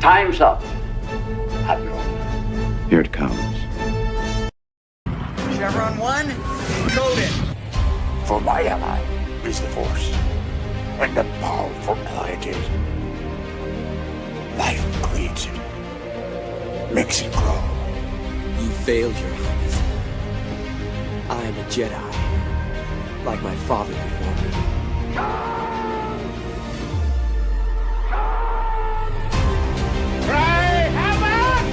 Time's up, Admiral. Here it comes. Chevron 1, encoded. For my ally is the Force, and the powerful ally it is. Life creates it, makes it grow. You failed, Your Highness. I am a Jedi, like my father before me. Cry havoc,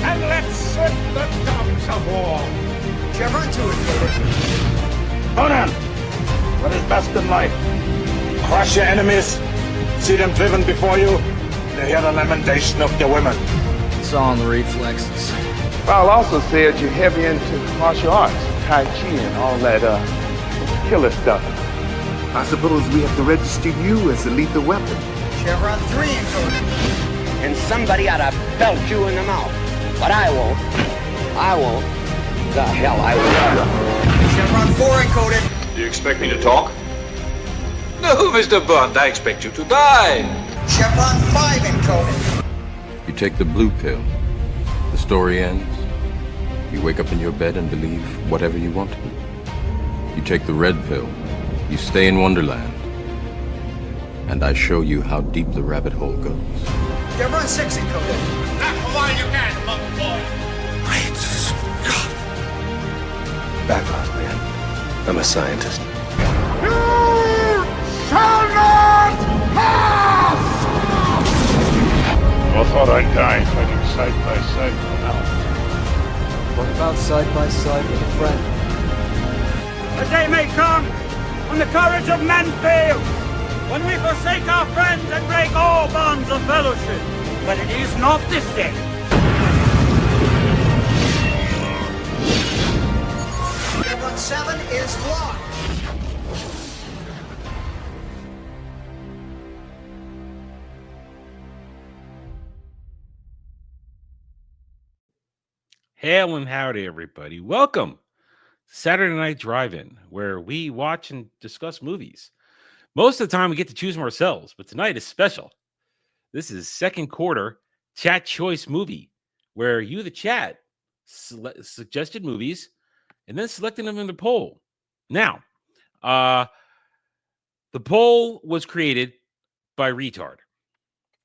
and let's set the tongues of war. Chevron 2, encoded. Conan, what is best in life? Crush your enemies, see them driven before you, and hear the lamentation of their women. It's all in the reflexes. Paul also said you're heavy into martial arts, Tai Chi and all that killer stuff. I suppose we have to register you as a lethal weapon. Chevron 3, encoded. And somebody ought to belt you in the mouth. But I won't. The hell I will. Chevron 4, encoded. Do you expect me to talk? No, Mr. Bond, I expect you to die. Chevron 5, encoded. You take the blue pill. The story ends. You wake up in your bed and believe whatever you want to. You take the red pill. You stay in Wonderland. And I show you how deep the rabbit hole goes. Chevron 6, encoded. Not for while you can, monk boy. Great Scott. Back off, man. I'm a scientist. You shall not pass! I thought I'd die fighting side by side with an elf. What about side by side with a friend? A day may come when the courage of men fails, when we forsake our friends and break all bonds of fellowship. But it is not this day. Chevron 7 is locked. Hail and howdy, everybody. Welcome. Saturday Night Drive-In, where we watch and discuss movies. Most of the time, we get to choose them ourselves, but tonight is special. This is second quarter chat choice movie, where you, the chat, suggested movies and then selected them in the poll. Now, the poll was created by Retard,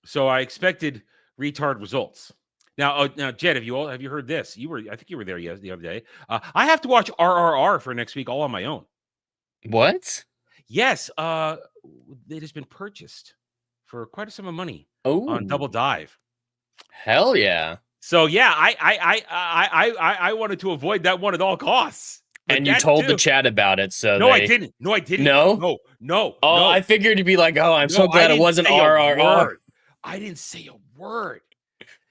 so I expected Retard results. Now, Jed, have you heard this? I think you were there the other day. I have to watch RRR for next week, all on my own. What? Yes, it has been purchased for quite a sum of money on Oh, Double Dive. hell yeah. So yeah, I wanted to avoid that one at all costs. But And you that told the too. chat about it, so No, I they... didn't. No, I didn't. No? No. Oh, I figured you'd be like, oh, I'm so No, I glad it didn't wasn't say a RRR. word. I didn't say a word.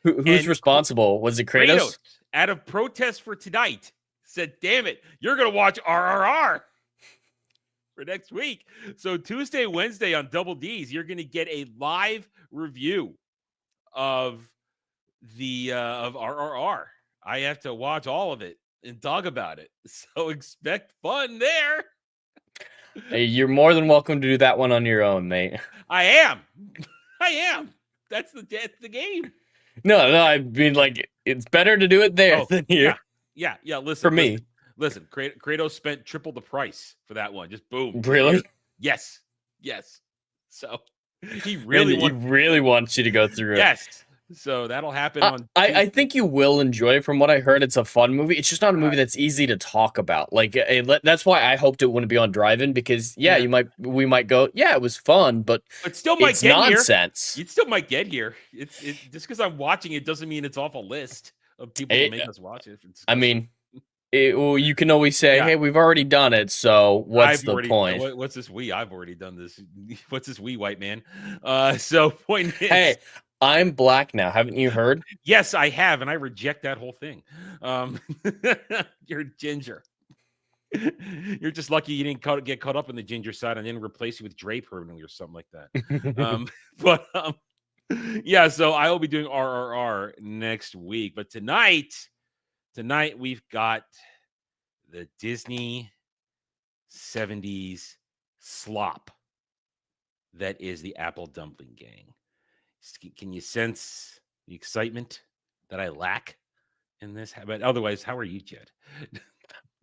Who's And responsible? Was it Kratos? Out of protest for tonight, said, damn it, you're going to watch RRR for next week. So Tuesday, Wednesday on Double D's, you're going to get a live review of of RRR. I have to watch all of it and talk about it. So expect fun there. Hey, you're more than welcome to do that one on your own, mate. I am. That's the game. No, I mean, like, it's better to do it there than here. Yeah. Listen, For me. Listen, Kratos spent triple the price for that one. Just boom. Really? Yes. So he Really, really he really wants you to go through it. Yes. So that'll happen on. I think you will enjoy it. From what I heard, it's a fun movie. It's just not a movie that's easy to talk about. Like, that's why I hoped it wouldn't be on Drive-In, because we might go, yeah, it was fun, but it still might it's get nonsense. Here. It still might get here. It's just because I'm watching it doesn't mean it's off a list of people to make us watch it. I mean, you can always say, hey, we've already done it, so what's the point? What's this I've already done this. What's this white man? So point is, hey, I'm black now. Haven't you heard? Yes, I have, and I reject that whole thing. You're ginger. You're just lucky you didn't get caught up in the ginger side and then replace you with Dre permanently or something like that. Yeah, so I will be doing RRR next week. But tonight we've got the Disney 70s slop that is the Apple Dumpling Gang. Can you sense the excitement that I lack in this? But otherwise, how are you, Jed?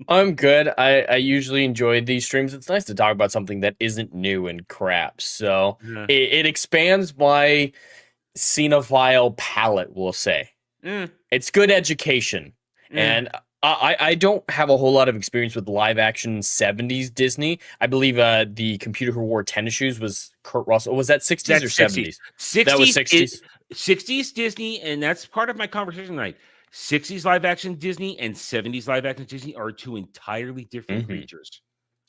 I'm good. I usually enjoy these streams. It's nice to talk about something that isn't new and crap. So Yeah. it expands my cinephile palette, we'll say. Mm. It's good education. And I don't have a whole lot of experience with live action 70s Disney. I believe the computer who wore tennis shoes was Kurt Russell. Was that 60s That's or 70s? 60s. That was 60s. 60s Disney, and that's part of my conversation tonight. 60s live action Disney and 70s live action Disney are two entirely different creatures.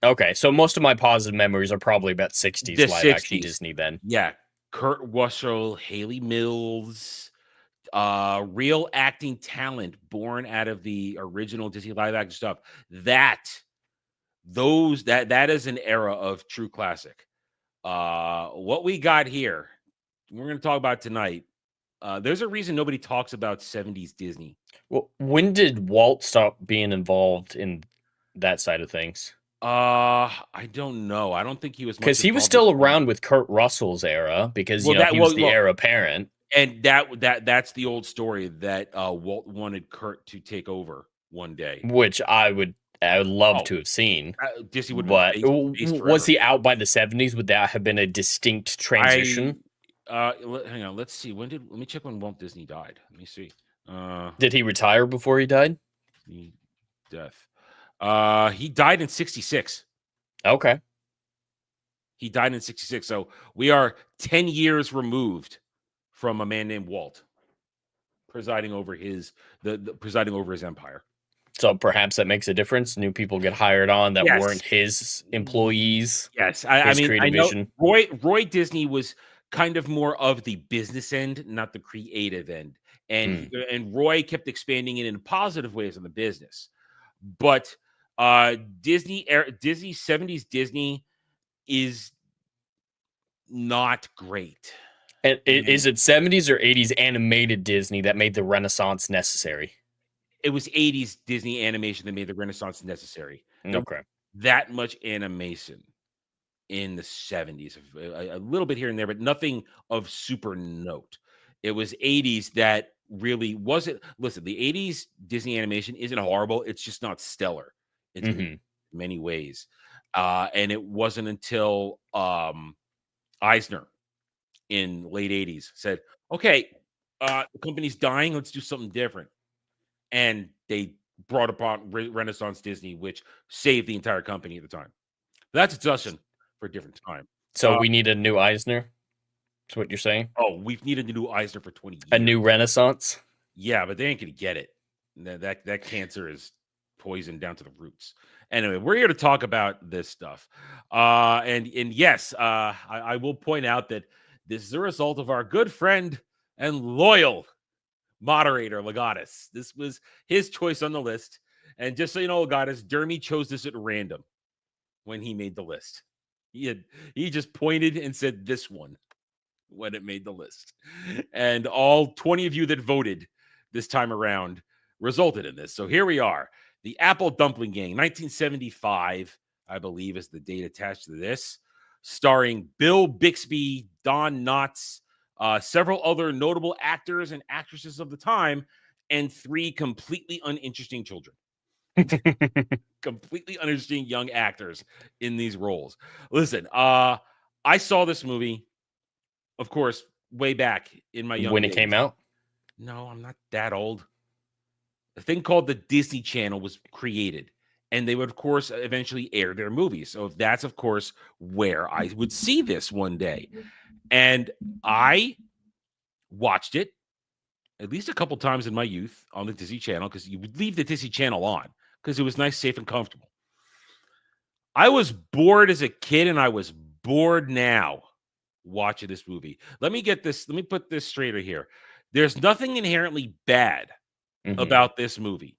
Okay, so most of my positive memories are probably about 60s live action Disney then. Yeah. Kurt Russell, Haley Mills, real acting talent born out of the original Disney live action stuff. That is an era of true classic. What we got here, we're going to talk about tonight. There's a reason nobody talks about 70s Disney. Well, when did Walt stop being involved in that side of things? I don't know. I don't think he was, because he was still around with Kurt Russell's era because he was the heir apparent. And that's the old story that Walt wanted Kurt to take over one day, which I would love to have seen. Disney would, but was he out by the 70s? Would that have been a distinct transition? Hang on. Let me check when Walt Disney died. Let me see. Did he retire before he died? Death. He died in 66. Okay. He died in 66. So we are 10 years removed from a man named Walt presiding over his presiding over his empire. So perhaps that makes a difference. New people get hired on that weren't his employees. Yes. I mean, I know Roy Disney was kind of more of the business end, not the creative end. And Roy kept expanding it in positive ways on the business. But Disney 70s Disney is not great. And is it 70s or 80s animated Disney that made the Renaissance necessary? It was 80s Disney animation that made the Renaissance necessary. Okay. That much animation in the 70s, a little bit here and there, but nothing of super note. It was 80s that really wasn't. Listen, the 80s Disney animation isn't horrible. It's just not stellar in many ways. And it wasn't until Eisner in late 80s said, okay, the company's dying. Let's do something different. And they brought upon Renaissance Disney, which saved the entire company at the time. That's a discussion for a different time. So we need a new Eisner? That's what you're saying? Oh, we've needed a new Eisner for 20 years. A new Renaissance? Yeah, but they ain't going to get it. That cancer is poisoned down to the roots. Anyway, we're here to talk about this stuff. And yes, I will point out that this is a result of our good friend and loyal moderator, Legatus. This was his choice on the list. And just so you know, Legatus, Dermy chose this at random when he made the list. He just pointed and said this one when it made the list. And all 20 of you that voted this time around resulted in this. So here we are. The Apple Dumpling Gang, 1975, I believe, is the date attached to this, starring Bill Bixby, Don Knotts, several other notable actors and actresses of the time, and 3 completely uninteresting children. Completely uninteresting young actors in these roles. Listen, I saw this movie, of course, way back in my young when days. It came out? No, I'm not that old. A thing called the Disney Channel was created, and they would, of course, eventually air their movies. So that's, of course, where I would see this one day. And I watched it at least a couple times in my youth on the Disney Channel, because you would leave the Disney Channel on because it was nice, safe, and comfortable. I was bored as a kid, and I was bored now watching this movie. Let me put this straighter here. There's nothing inherently bad about this movie.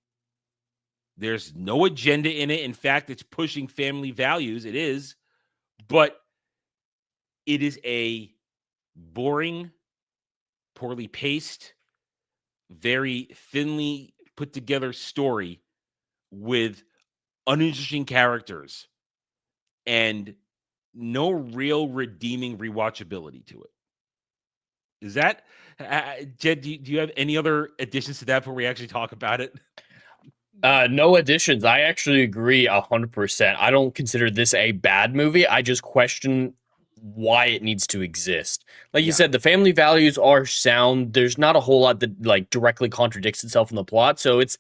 There's no agenda in it. In fact, it's pushing family values. It is. But it is a boring, poorly paced, very thinly put together story with uninteresting characters and no real redeeming rewatchability to it. Is that Jed? Do you have any other additions to that before we actually talk about it? No additions. I actually agree 100%. I don't consider this a bad movie. I just question why it needs to exist. Like you said, the family values are sound. There's not a whole lot that like directly contradicts itself in the plot, so it's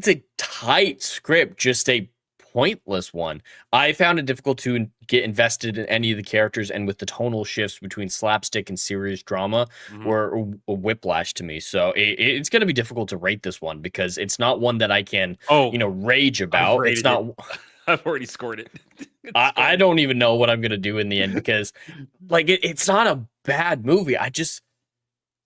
a tight script, just a pointless one. I found it difficult to get invested in any of the characters, and with the tonal shifts between slapstick and serious drama were a whiplash to me. So it's going to be difficult to rate this one because it's not one that I can, rage about. It's not. I've already scored it. I don't even know what I'm going to do in the end because, like, it's not a bad movie. I just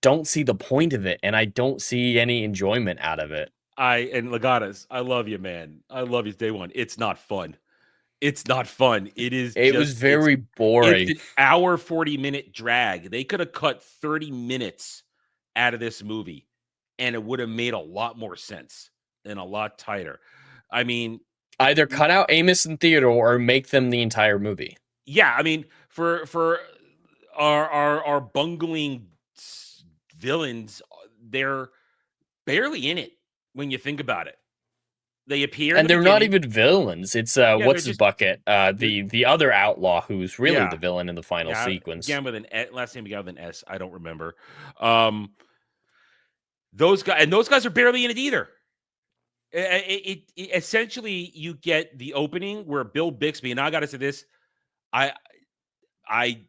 don't see the point of it, and I don't see any enjoyment out of it. And Legatas, I love you, man. I love you day one. It's not fun. It's not fun. It was very boring. It's an hour, 40-minute drag. They could have cut 30 minutes out of this movie, and it would have made a lot more sense and a lot tighter. I mean, either cut out Amos and Theodore or make them the entire movie. Yeah, I mean, for our bungling villains, they're barely in it when you think about it. They appear, and they're not even villains. It's what's his bucket? The other outlaw who's really the villain in the final sequence. Again with an last name began with an S. I don't remember. Those guys are barely in it either. It essentially, you get the opening where Bill Bixby, and I got to say this, I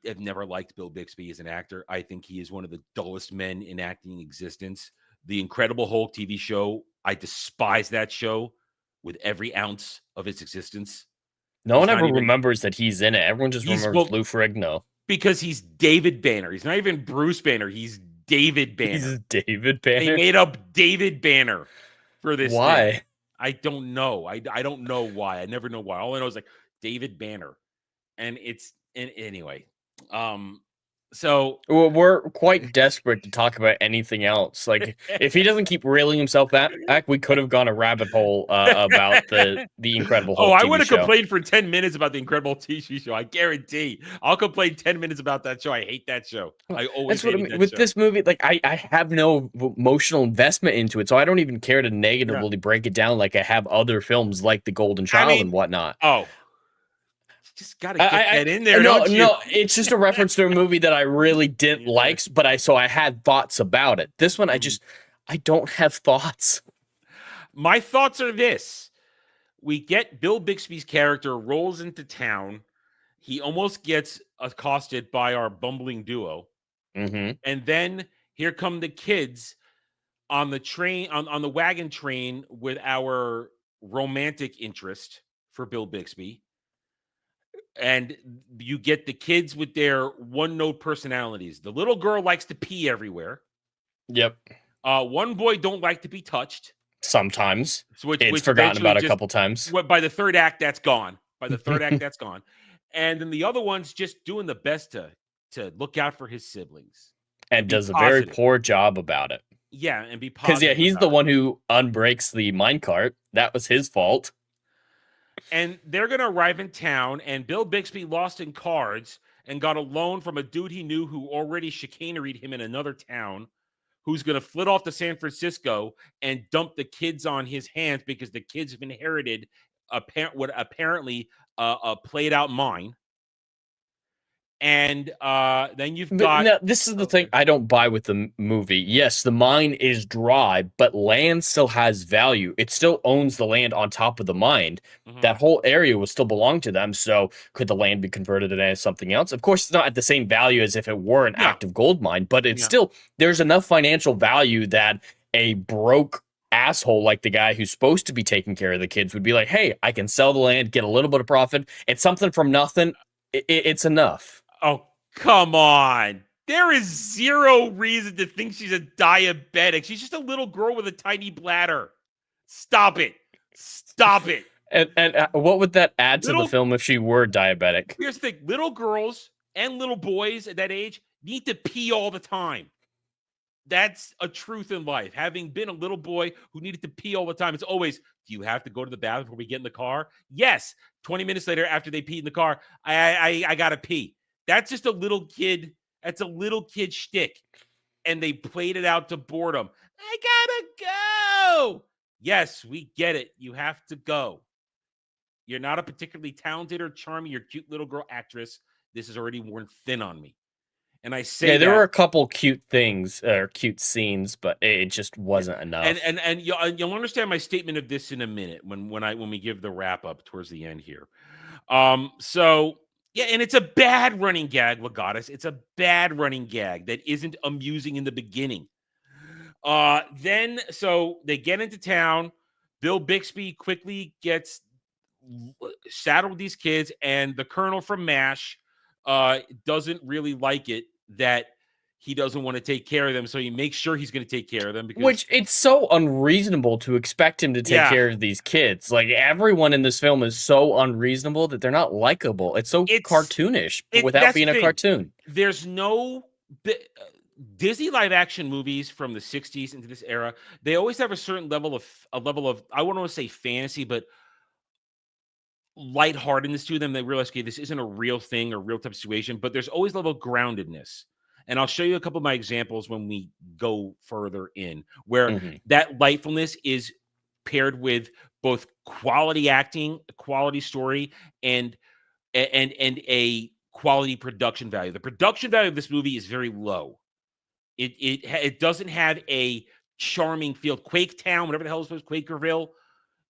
have never liked Bill Bixby as an actor. I think he is one of the dullest men in acting in existence. The Incredible Hulk TV show, I despise that show with every ounce of its existence. No one ever remembers that he's in it. Everyone just remembers Lou Ferrigno. Because he's David Banner. He's not even Bruce Banner. He's David Banner. He's David Banner? They made up David Banner for this. Why? Thing. I don't know. I don't know why. I never know why. All I know is like David Banner. And anyway. So we're quite desperate to talk about anything else. Like if he doesn't keep railing himself back, we could have gone a rabbit hole about the Incredible Hulk. I would have complained for 10 minutes about the Incredible TV show. I guarantee. I'll complain 10 minutes about that show. I hate that show. I always That's what I mean. With this movie, like I have no emotional investment into it, so I don't even care to negatively break it down like I have other films like The Golden Child and whatnot. Oh. Just gotta get that in there. No, it's just a reference to a movie that I really didn't like, but I had thoughts about it. This one, I don't have thoughts. My thoughts are this: we get Bill Bixby's character rolls into town. He almost gets accosted by our bumbling duo, and then here come the kids on the train on the wagon train with our romantic interest for Bill Bixby. And you get the kids with their one-note personalities. The little girl likes to pee everywhere. Yep. One boy don't like to be touched. Sometimes. It's forgotten about a couple times. By the third act, that's gone. And then the other one's just doing the best to look out for his siblings. And does a very poor job about it. Yeah, and be positive. Because, he's the one who unbreaks the minecart. That was his fault. And they're going to arrive in town, and Bill Bixby lost in cards and got a loan from a dude he knew who already chicaneried him in another town, who's going to flit off to San Francisco and dump the kids on his hands because the kids have inherited what apparently a played-out mine. And then you've got... Now, this is the thing I don't buy with the movie. Yes, the mine is dry, but land still has value. It still owns the land on top of the mine. That whole area will still belong to them. So could the land be converted into something else? Of course, it's not at the same value as if it were an active gold mine, but it's still... There's enough financial value that a broke asshole like the guy who's supposed to be taking care of the kids would be like, hey, I can sell the land, get a little bit of profit. It's something from nothing. It's enough. Oh, come on. There is zero reason to think she's a diabetic. She's just a little girl with a tiny bladder. Stop it. And what would that add to the film if she were diabetic? Here's the thing. Little girls and little boys at that age need to pee all the time. That's a truth in life. Having been a little boy who needed to pee all the time, it's always, do you have to go to the bathroom before we get in the car? Yes. 20 minutes later, after they pee in the car, I got to pee. That's just a little kid. That's a little kid shtick. and they played it out to boredom. I gotta go. Yes, we get it. You have to go. You're not a particularly talented or charming or cute little girl actress. This has already worn thin on me. And I say there were a couple cute things or cute scenes, but it just wasn't enough. And you'll understand my statement of this in a minute when we give the wrap up towards the end here. So yeah, and it's a bad running gag, Legatus. It's a bad running gag that isn't amusing in the beginning. Then so they get into town. Bill Bixby quickly gets saddled with these kids, and the colonel from MASH doesn't really like it that he doesn't want to take care of them, so he makes sure he's going to take care of them. Which it's so unreasonable to expect him to take care of these kids. Like, everyone in this film is so unreasonable that they're not likable. It's so cartoonish without being a cartoon. There's no Disney live action movies from the 60s into this era. They always have a certain level of I wouldn't want to say fantasy, but lightheartedness to them. They realize, okay, this isn't a real thing or real type of situation, but there's always a level of groundedness. And I'll show you a couple of my examples when we go further in, where that lightfulness is paired with both quality acting, quality story, and a quality production value. The production value of this movie is very low. It doesn't have a charming feel. Quaketown, whatever the hell it's supposed, Quakerville,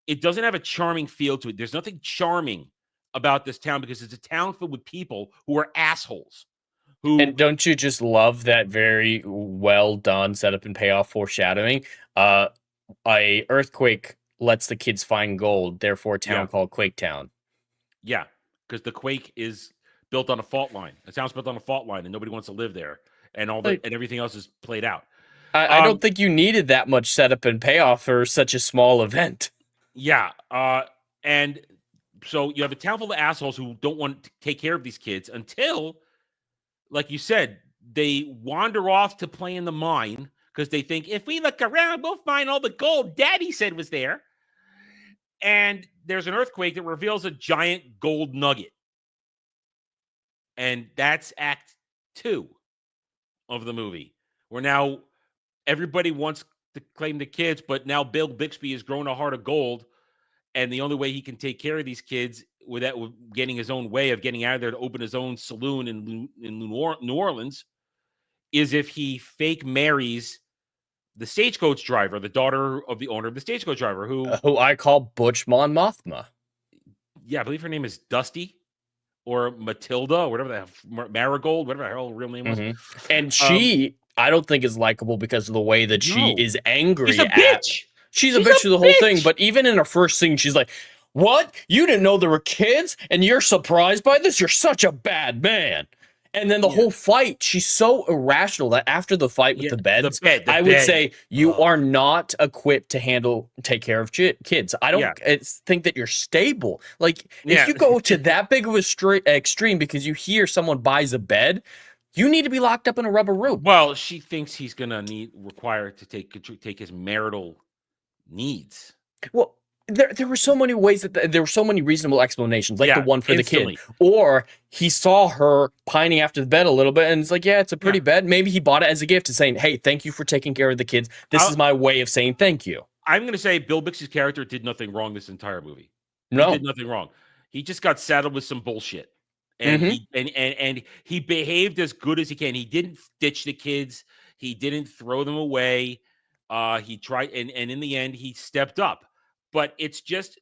it doesn't have a charming feel to it. There's nothing charming about this town because it's a town filled with people who are assholes. And don't you just love that very well done setup and payoff foreshadowing? A earthquake lets the kids find gold, therefore a town called Quaketown. Yeah, because the quake is built on a fault line. The town's built on a fault line, and nobody wants to live there. And and everything else is played out. I don't think you needed that much setup and payoff for such a small event. Yeah, and so you have a town full of assholes who don't want to take care of these kids until, like you said, they wander off to play in the mine because they think if we look around, we'll find all the gold Daddy said was there. And there's an earthquake that reveals a giant gold nugget. And that's Act 2 of the movie, where now everybody wants to claim the kids, but now Bill Bixby has grown a heart of gold, and the only way he can take care of these kids without getting his own way of getting out of there to open his own saloon in New Orleans is if he fake marries the stagecoach driver, the daughter of the owner of the stagecoach driver, who I call Butch Mon Mothma. Yeah, I believe her name is Dusty or Matilda, or whatever the Marigold, whatever her real name was. And she, I don't think is likable because of the way that she is angry. She's a bitch. She's a bitch through the whole thing. But even in her first scene, she's like, "What? You didn't know there were kids, and you're surprised by this? You're such a bad man." And then the whole fight, she's so irrational that after the fight with the beds, I would say you are not equipped to take care of kids. I don't think that you're stable. Like, if you go to that big of a extreme because you hear someone buys a bed, you need to be locked up in a rubber room. Well, she thinks he's gonna require to take his marital needs. Well, there were so many ways that there were so many reasonable explanations, like the one for instantly. the kid. Or he saw her pining after the bed a little bit, and it's like, yeah, it's a pretty bed. Maybe he bought it as a gift, to saying, "Hey, thank you for taking care of the kids. This is my way of saying thank you." I'm gonna say Bill Bixby's character did nothing wrong this entire movie. No, he did nothing wrong. He just got saddled with some bullshit, and he behaved as good as he can. He didn't ditch the kids. He didn't throw them away. He tried, and in the end, he stepped up. But it's just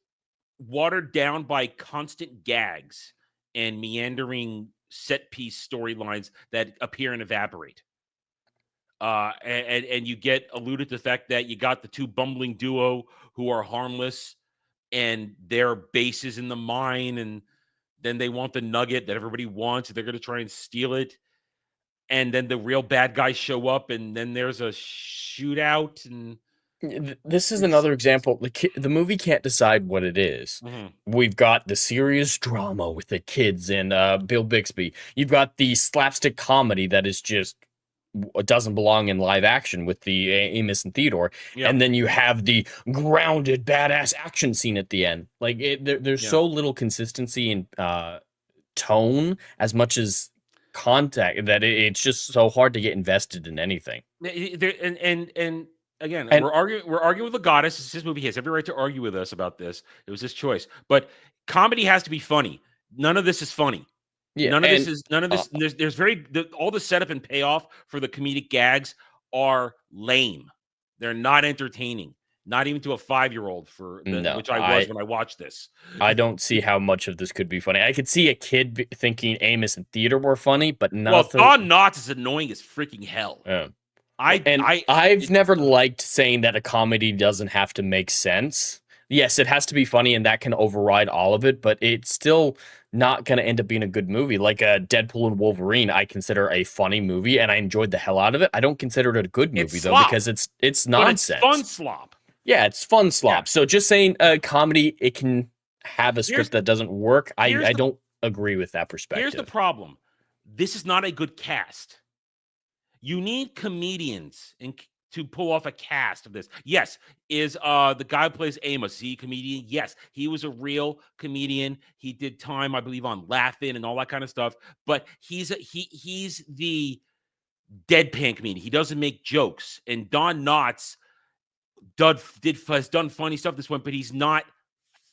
watered down by constant gags and meandering set piece storylines that appear and evaporate. And you get alluded to the fact that you got the two bumbling duo who are harmless and their bases in the mine, and then they want the nugget that everybody wants. They're going to try and steal it. And then the real bad guys show up, and then there's a shootout. And this is another example. The movie can't decide what it is. We've got the serious drama with the kids and Bill Bixby. You've got the slapstick comedy that is just doesn't belong in live action with the Amos and Theodore. And then you have the grounded badass action scene at the end. Like there's so little consistency in tone as much as contact that it's just so hard to get invested in anything. And again, And- we're arguing with the goddess. It's his movie. He has every right to argue with us about this. It was his choice. But comedy has to be funny. None of this is funny. Yeah, none of this. All the setup and payoff for the comedic gags are lame. They're not entertaining. Not even to a 5-year-old which I was when I watched this. I don't see how much of this could be funny. I could see a kid thinking Amos and Theater were funny, but nothing. Well, Don Knotts is annoying as freaking hell. Yeah. I've never liked saying that a comedy doesn't have to make sense. Yes, it has to be funny, and that can override all of it, but it's still not going to end up being a good movie. Like Deadpool and Wolverine, I consider a funny movie, and I enjoyed the hell out of it. I don't consider it a good movie, though, because it's nonsense. But it's fun slop. Yeah, it's fun slop. Yeah. So just saying comedy, it can have a script that doesn't work. I don't agree with that perspective. Here's the problem. This is not a good cast. You need comedians to pull off a cast of this. Yes, is the guy who plays Amos, is he a comedian? Yes, he was a real comedian. He did time, I believe, on Laugh-In and all that kind of stuff. But he's the deadpan comedian. He doesn't make jokes. And Don Knotts has done funny stuff this one, but he's not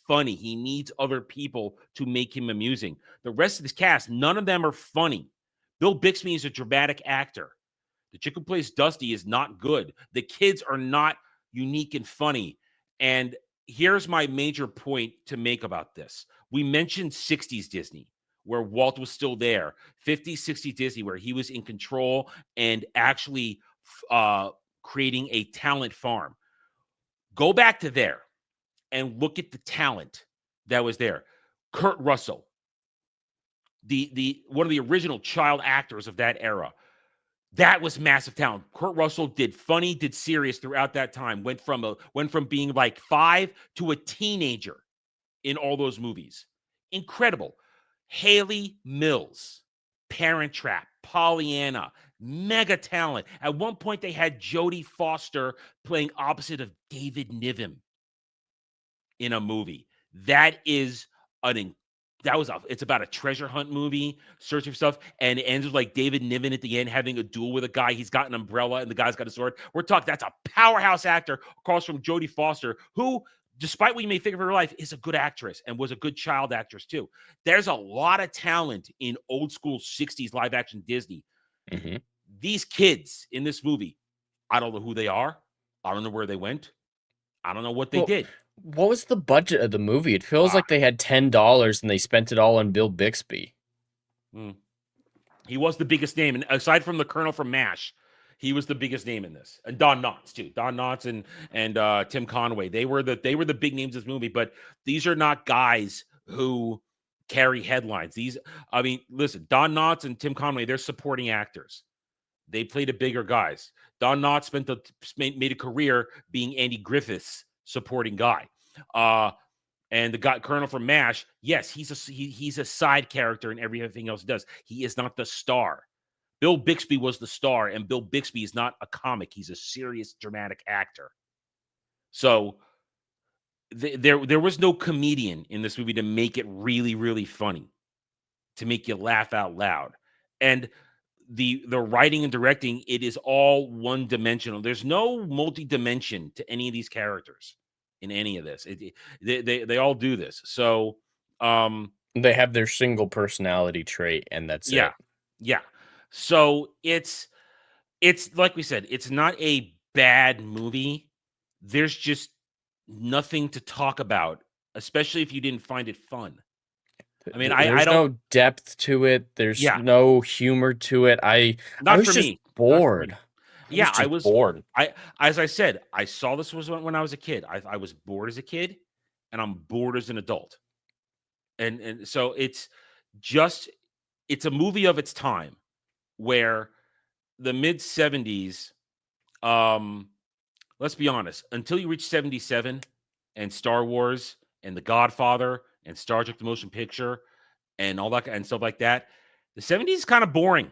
funny. He needs other people to make him amusing. The rest of this cast, none of them are funny. Bill Bixby is a dramatic actor. The chick who plays Dusty is not good. The kids are not unique and funny. And here's my major point to make about this. We mentioned 60s Disney, where Walt was still there. 50s, 60s Disney, where he was in control and actually creating a talent farm. Go back to there and look at the talent that was there. Kurt Russell, the one of the original child actors of that era. That was massive talent. Kurt Russell did funny, did serious throughout that time. Went from being like 5 to a teenager in all those movies. Incredible. Haley Mills, Parent Trap, Pollyanna, mega talent. At one point, they had Jodie Foster playing opposite of David Niven in a movie. It's about a treasure hunt movie, searching for stuff, and it ends with like David Niven at the end having a duel with a guy. He's got an umbrella and the guy's got a sword. We're talking, that's a powerhouse actor across from Jodie Foster, who, despite what you may think of her life, is a good actress and was a good child actress too. There's a lot of talent in old school 60s live action Disney. Mm-hmm. These kids in this movie, I don't know who they are. I don't know where they went. I don't know what they did. What was the budget of the movie? It feels like they had $10 and they spent it all on Bill Bixby. He was the biggest name. And aside from the Colonel from MASH, he was the biggest name in this. And Don Knotts, too. Don Knotts and Tim Conway. They were the big names of this movie, but these are not guys who carry headlines. Listen, Don Knotts and Tim Conway, they're supporting actors. They played the bigger guys. Don Knotts made a career being Andy Griffith's supporting guy. And the guy Colonel from MASH, yes, he's a side character in everything else he does. He is not the star. Bill Bixby was the star, and Bill Bixby is not a comic. He's a serious dramatic actor. So there was no comedian in this movie to make it really, really funny, to make you laugh out loud. And the writing and directing, it is all one-dimensional. There's no multi-dimension to any of these characters in any of this. They all do this. So they have their single personality trait, and that's it. Yeah. So it's like we said, it's not a bad movie. There's just nothing to talk about, especially if you didn't find it fun. I mean, there's no depth to it. There's no humor to it. I was just bored. I was bored. As I said, I saw this when I was a kid. I was bored as a kid, and I'm bored as an adult. And so it's a movie of its time, where the mid 70s, let's be honest, until you reach 77 and Star Wars and The Godfather and Star Trek the Motion Picture and all that and stuff like that, the 70s is kind of boring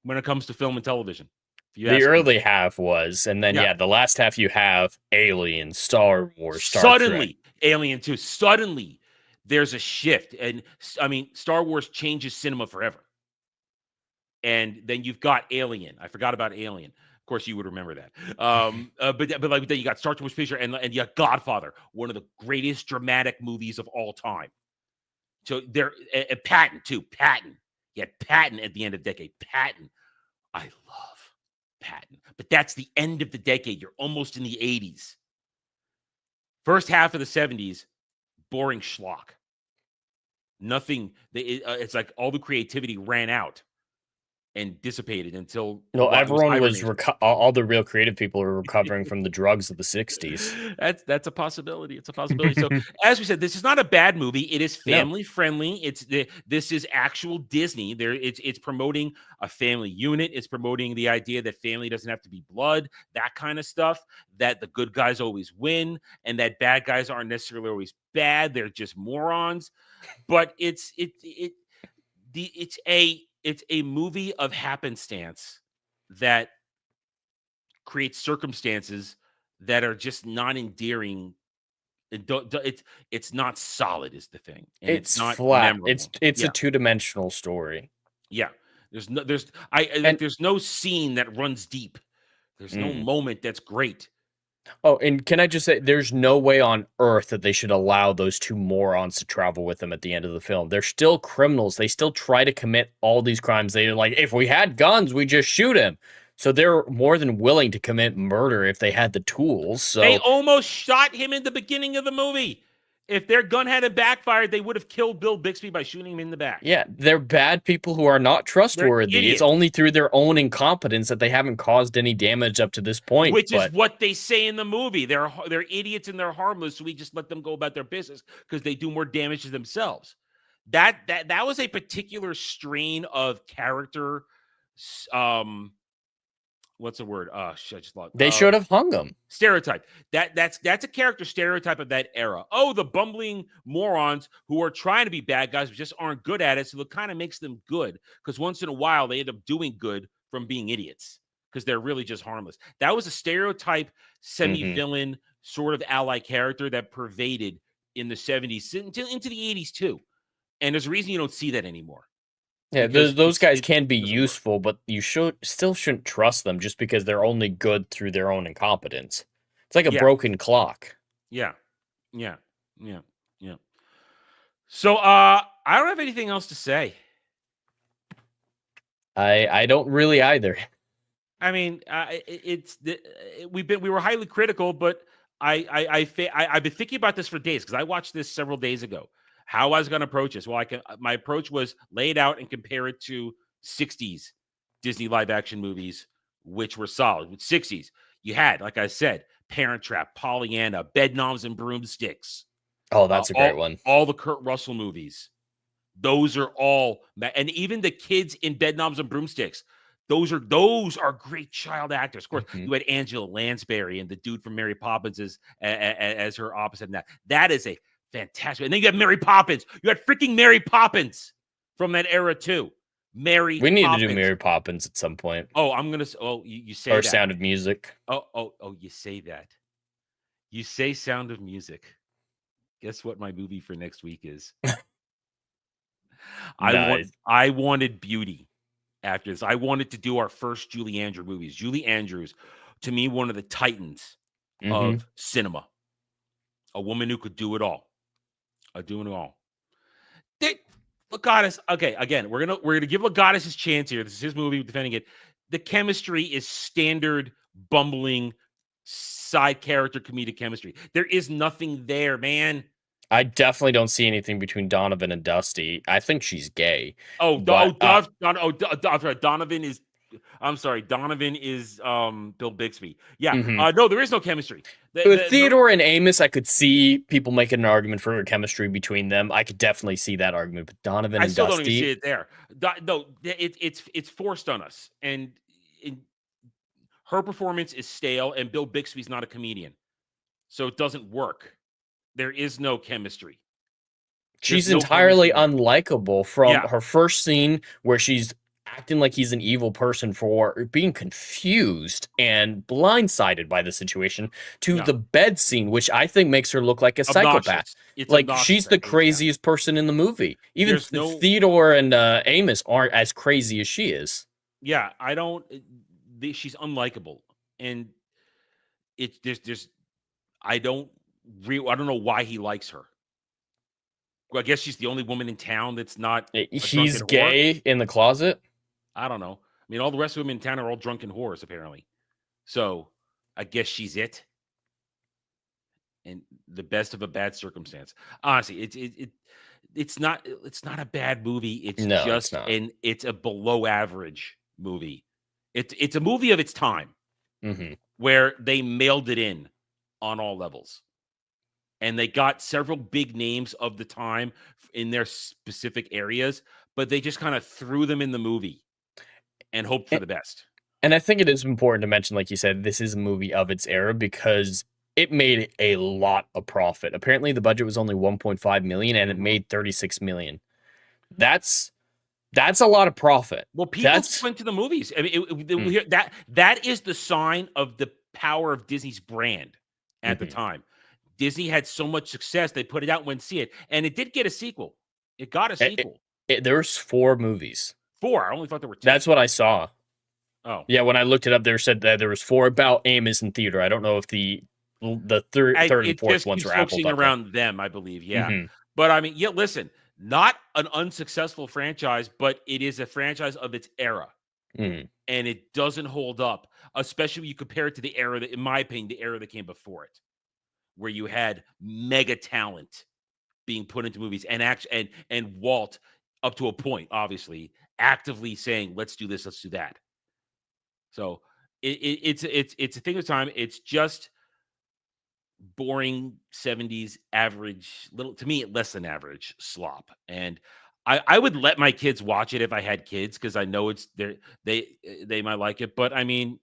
when it comes to film and television. The early half was, and then the last half you have Alien, Star Wars, Star Trek. Alien 2. Suddenly there's a shift. And I mean, Star Wars changes cinema forever. And then you've got Alien. I forgot about Alien. Of course, you would remember that. But like then you got Star Wars Picture and you got Godfather, one of the greatest dramatic movies of all time. So there, Patton too. Patton. You had Patton at the end of the decade. Patton. I love Patton. But that's the end of the decade. You're almost in the 80s. First half of the 70s, boring schlock. Nothing. It's like all the creativity ran out and dissipated until everyone was all the real creative people were recovering from the drugs of the 60s. That's a possibility. It's a possibility. So as we said, this is not a bad movie. It is family friendly. This is actual Disney. It's promoting a family unit. It's promoting the idea that family doesn't have to be blood, that kind of stuff, that the good guys always win and that bad guys aren't necessarily always bad. They're just morons. But it's a movie of happenstance that creates circumstances that are just not endearing. It's not solid is the thing. And it's not flat. memorable. It's a two-dimensional story. Yeah. There's no scene that runs deep. There's no moment that's great. Oh, and can I just say, there's no way on earth that they should allow those two morons to travel with them at the end of the film. They're still criminals. They still try to commit all these crimes. They're like, if we had guns, we just shoot him. So they're more than willing to commit murder if they had the tools. So they almost shot him in the beginning of the movie. If their gun hadn't backfired, they would have killed Bill Bixby by shooting him in the back. Yeah, they're bad people who are not trustworthy. It's only through their own incompetence that they haven't caused any damage up to this point. Which is what they say in the movie. They're idiots and they're harmless, so we just let them go about their business because they do more damage to themselves. That was a particular strain of character. What's the word? I just lost. They should have hung them. Stereotype. That's a character stereotype of that era. Oh, the bumbling morons who are trying to be bad guys but just aren't good at it. So it kind of makes them good because once in a while they end up doing good from being idiots because they're really just harmless. That was a stereotype semi-villain sort of ally character that pervaded in the 70s into the 80s too. And there's a reason you don't see that anymore. Yeah, those guys can be useful, but you still shouldn't trust them just because they're only good through their own incompetence. It's like a broken clock. Yeah. So I don't have anything else to say. I don't really either. I mean, we were highly critical, but I've been thinking about this for days because I watched this several days ago. How I was going to approach this? Well, my approach was lay it out and compare it to 60s Disney live action movies, which were solid. With 60s, you had, like I said, Parent Trap, Pollyanna, Bedknobs and Broomsticks. Oh, that's a great one. All the Kurt Russell movies. Those are all, and even the kids in Bedknobs and Broomsticks. Those are great child actors. Of course, you had Angela Lansbury and the dude from Mary Poppins as her opposite in that. That is a fantastic. And then you have Mary Poppins. You had freaking Mary Poppins from that era too. We need to do Mary Poppins at some point. Oh, I'm gonna. Oh, you say or that. Sound of Music. Oh, you say that. You say Sound of Music. Guess what my movie for next week is? I wanted Beauty. After this, I wanted to do our first Julie Andrews movies. Julie Andrews, to me, one of the titans of cinema. A woman who could do it all. Doing it all. Goddess. Okay, again, we're gonna give Goddess his chance here. This is his movie, defending it. The chemistry is standard bumbling side character comedic chemistry. There is nothing there, man. I definitely don't see anything between Donovan and Dusty. I think she's gay. Donovan is. I'm sorry, Donovan is Bill Bixby. Yeah, no, there is no chemistry. With Theodore and Amos, I could see people making an argument for chemistry between them. I could definitely see that argument. But Donovan and Dusty, I still don't even see it there. No, it's forced on us, and her performance is stale, and Bill Bixby's not a comedian, so it doesn't work. There is no chemistry. She's entirely unlikable from her first scene where she's acting like he's an evil person for being confused and blindsided by the situation to the bed scene, which I think makes her look like a psychopath. Like she's the craziest person in the movie. Even Theodore and Amos aren't as crazy as she is. Yeah, I don't. She's unlikable, and there's I don't know why he likes her. Well, I guess she's the only woman in town that's not a He's drunken whore. gay in the closet. I don't know. I mean, all the rest of them in town are all drunken whores, apparently. So I guess she's it. And the best of a bad circumstance. Honestly, it's not a bad movie. It's No, just it's not. it's a below average movie. It's a movie of its time where they mailed it in on all levels. And they got several big names of the time in their specific areas, but they just kind of threw them in the movie and hoped for the best. And I think it is important to mention, like you said, this is a movie of its era because it made a lot of profit. Apparently, the budget was only 1.5 million, and it made 36 million. That's a lot of profit. Well, people went to the movies. I mean, that is the sign of the power of Disney's brand at the time. Disney had so much success, they put it out and went see it. And it did get a sequel. It got a sequel. There's 4 movies. 4? I only thought there were 2. That's what I saw. Oh. Yeah, when I looked it up, there said that there was 4 about Amos in theater. I don't know if the third and fourth ones were Apple. Around them, I believe. Yeah. But I mean, yeah, listen, not an unsuccessful franchise, but it is a franchise of its era. And it doesn't hold up, especially when you compare it to the era that, in my opinion, the era that came before it, where you had mega talent being put into movies and Walt, up to a point, obviously, actively saying, let's do this, let's do that. So it's a thing of time. It's just boring 70s average, to me, less than average slop. And I would let my kids watch it if I had kids, because I know they might like it. But I mean,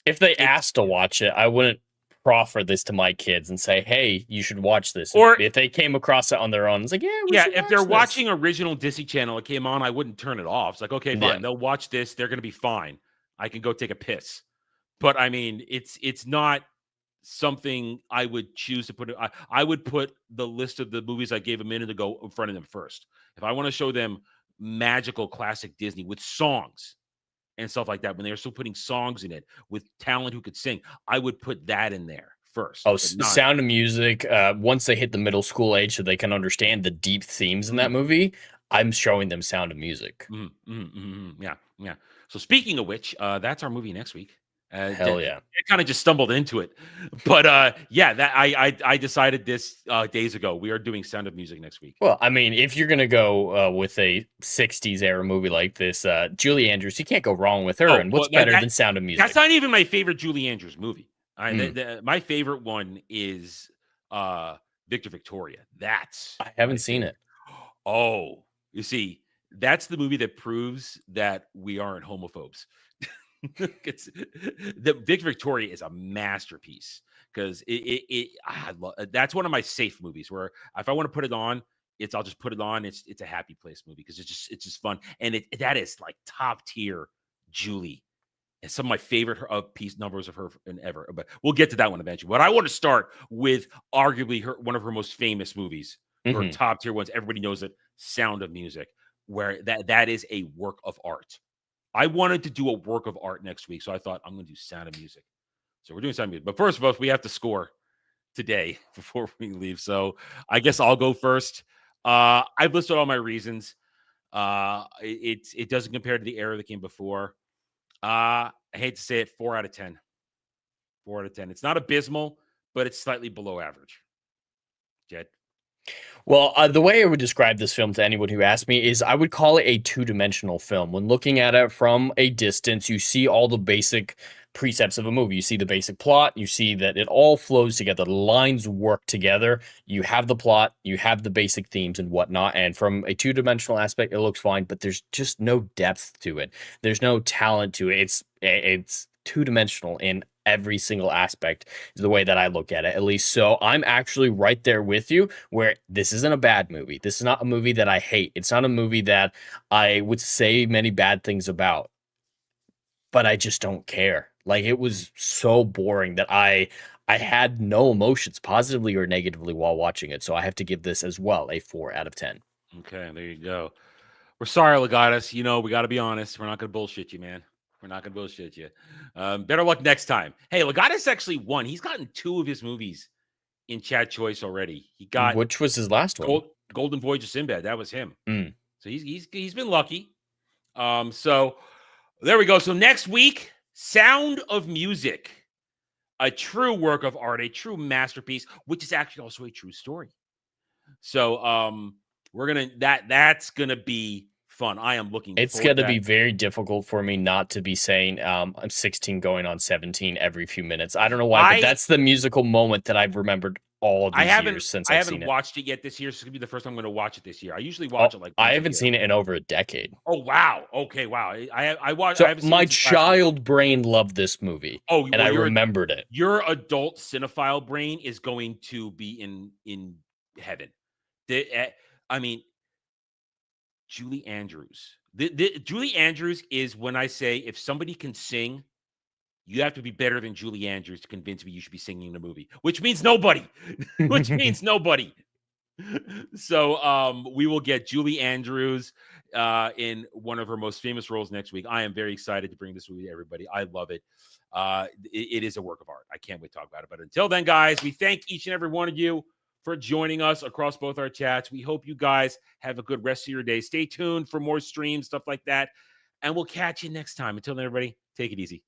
if they asked to watch it, I wouldn't proffer this to my kids and say, hey, you should watch this. Or if they came across it on their own, it's like, if they're watching original Disney Channel, it came on, I wouldn't turn it off. It's like, okay, fine, they'll watch this, they're gonna be fine. I can go take a piss. But I mean, it's not something I would choose to put it. I would put the list of the movies I gave a minute ago in front of them first. If I want to show them magical classic Disney with songs and stuff like that, when they're still putting songs in it with talent who could sing, I would put that in there first. Oh, Sound of Music. Once they hit the middle school age, so they can understand the deep themes in that movie, I'm showing them Sound of Music. Yeah. So speaking of which, that's our movie next week. Hell yeah! I kind of just stumbled into it, but yeah, that I decided this days ago. We are doing Sound of Music next week. Well, I mean, if you're gonna go with a '60s era movie like this, Julie Andrews, you can't go wrong with her. And what's better than Sound of Music? That's not even my favorite Julie Andrews movie. My favorite one is Victor Victoria. I haven't seen it. Oh, you see, that's the movie that proves that we aren't homophobes. The Victor Victoria is a masterpiece, because that's one of my safe movies where if I want to put it on, I'll just put it on. It's a happy place movie because it's just fun, and that is like top tier Julie. And some of my favorite piece numbers of her ever. But we'll get to that one eventually. But I want to start with arguably one of her most famous movies, her top tier ones. Everybody knows it, Sound of Music, where that is a work of art. I wanted to do a work of art next week, so I thought I'm going to do Sound of Music. So we're doing Sound of Music. But first of all, we have to score today before we leave. So I guess I'll go first. I've listed all my reasons. It doesn't compare to the era that came before. I hate to say it, 4 out of 10. 4 out of 10. It's not abysmal, but it's slightly below average. Jed? Well, the way I would describe this film to anyone who asked me is I would call it a two-dimensional film. When looking at it from a distance, you see all the basic precepts of a movie. You see the basic plot. You see that it all flows together. The lines work together. You have the plot. You have the basic themes and whatnot. And from a two-dimensional aspect, it looks fine, but there's just no depth to it. There's no talent to it. It's two-dimensional in every single aspect is the way that I look at it, at least. So I'm actually right there with you, where this isn't a bad movie. This is not a movie that I hate. It's not a movie that I would say many bad things about, but I just don't care. Like, it was so boring that I had no emotions, positively or negatively, while watching it. So I have to give this as well a 4 out of 10. Okay, there you go. We're sorry, Legatus. You know, we got to be honest. We're not going to bullshit you, man. We're not going to bullshit you. Better luck next time. Hey, Legatus actually won. He's gotten 2 of his movies in Chat Choice already. He got Which was his last one? Golden Voyage of Sinbad. That was him. Mm. So he's been lucky. So there we go. So next week, Sound of Music, a true work of art, a true masterpiece, which is actually also a true story. So we're gonna that's gonna be fun. I am looking. It's going to be very difficult for me not to be saying I'm 16 going on 17 every few minutes. I don't know why, but that's the musical moment that I've remembered all these years since I've seen it. I haven't watched it yet this year. So it's going to be the first time I'm going to watch it this year. I usually watch it like I haven't seen it in over a decade. Oh, wow. Okay, wow. I watched. So my child brain loved this movie. Oh, and I remembered it. Your adult cinephile brain is going to be in heaven. I mean, Julie Andrews. Julie Andrews is when I say if somebody can sing, you have to be better than Julie Andrews to convince me you should be singing in the movie, which means nobody. Which means nobody. So we will get Julie Andrews in one of her most famous roles next week. I am very excited to bring this movie to everybody. I love it. It is a work of art. I can't wait to talk about it. But until then, guys, we thank each and every one of you for joining us across both our chats. We hope you guys have a good rest of your day. Stay tuned for more streams, stuff like that. And we'll catch you next time. Until then, everybody, take it easy.